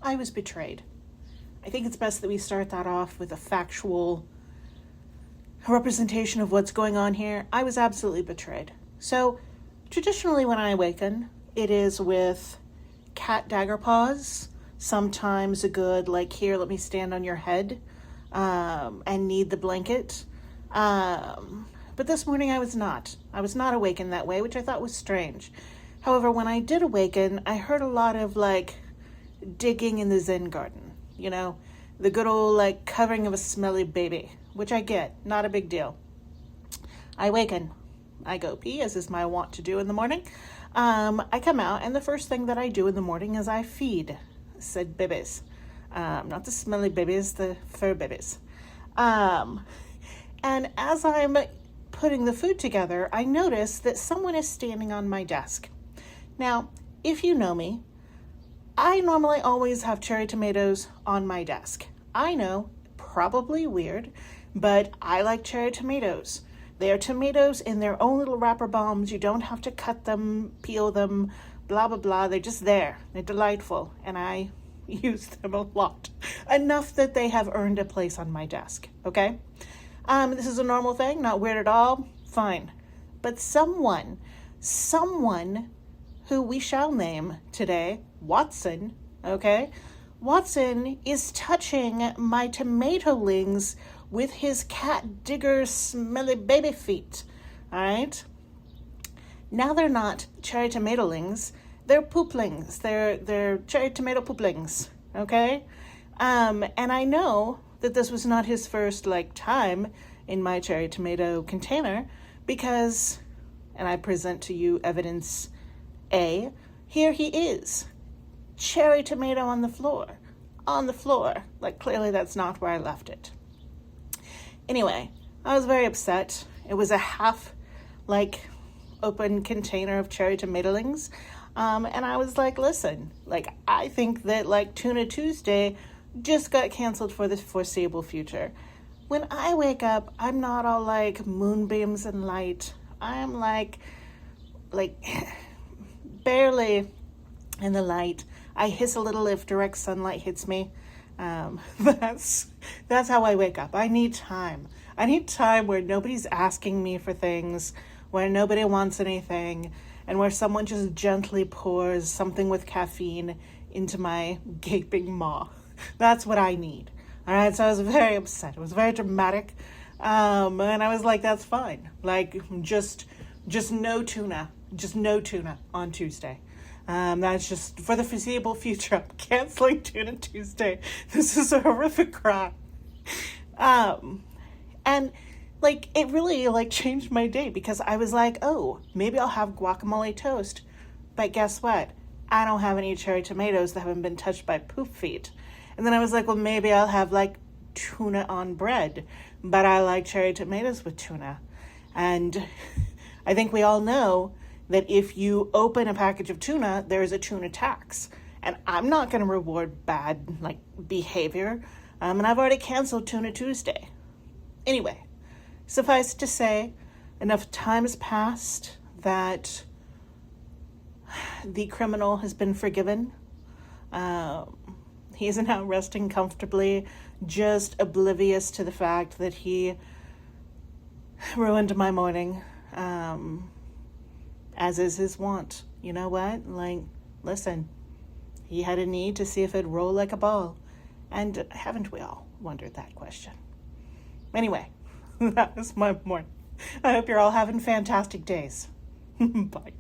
I was betrayed. I think it's best that we start that off with a factual representation of what's going on here. I was absolutely betrayed. So, traditionally when I awaken, it is with cat dagger paws, sometimes a good, like, here, let me stand on your head, and knead the blanket. But this morning I was not. I was not awakened that way, which I thought was strange. However, when I did awaken, I heard a lot of, like, digging in the Zen garden. You know, the good old, like, covering of a smelly baby, which I get. Not a big deal. I awaken. I go pee, as is my wont to do in the morning. I come out, and the first thing that I do in the morning is I feed said babies. Not the smelly babies, the fur babies. And as I'm putting the food together, I notice that someone is standing on my desk. Now, if you know me, I normally always have cherry tomatoes on my desk. I know, probably weird, but I like cherry tomatoes. They are tomatoes in their own little wrapper bombs. You don't have to cut them, peel them, blah, blah, blah. They're just there. They're delightful, and I use them a lot. Enough that they have earned a place on my desk, okay? This is a normal thing, not weird at all, fine. But someone who we shall name today, Watson, okay? Watson is touching my tomatolings with his cat digger smelly baby feet, all right? Now they're not cherry tomatolings, they're pooplings. They're cherry tomato pooplings, okay? And I know that this was not his first, like, time in my cherry tomato container because, and I present to you evidence A, here he is, cherry tomato on the floor, like, clearly that's not where I left it. Anyway, I was very upset. It was a half, like, open container of cherry tomatolings. And I was like, listen, like, I think that, like, Tuna Tuesday just got canceled for the foreseeable future. When I wake up, I'm not all like moonbeams and light. I'm like barely in the light. I hiss a little if direct sunlight hits me. That's how I wake up. I need time. I need time where nobody's asking me for things, where nobody wants anything, and where someone just gently pours something with caffeine into my gaping maw. That's what I need. All right, so I was very upset. It was very dramatic. And I was like, that's fine. Like, just no tuna. Just no tuna on Tuesday. That's just for the foreseeable future. I'm canceling Tuna Tuesday. This is a horrific crime. And like, it really like changed my day because I was like, oh, maybe I'll have guacamole toast. But guess what? I don't have any cherry tomatoes that haven't been touched by poop feet. And then I was like, well, maybe I'll have like tuna on bread, but I like cherry tomatoes with tuna. And I think we all know that if you open a package of tuna, there is a tuna tax. And I'm not going to reward bad like behavior. And I've already canceled Tuna Tuesday. Anyway, suffice to say, enough time has passed that the criminal has been forgiven. He is now resting comfortably, just oblivious to the fact that he ruined my morning, as is his wont. You know what? Like, listen, he had a need to see if it'd roll like a ball. And haven't we all wondered that question? Anyway, that was my morning. I hope you're all having fantastic days. Bye.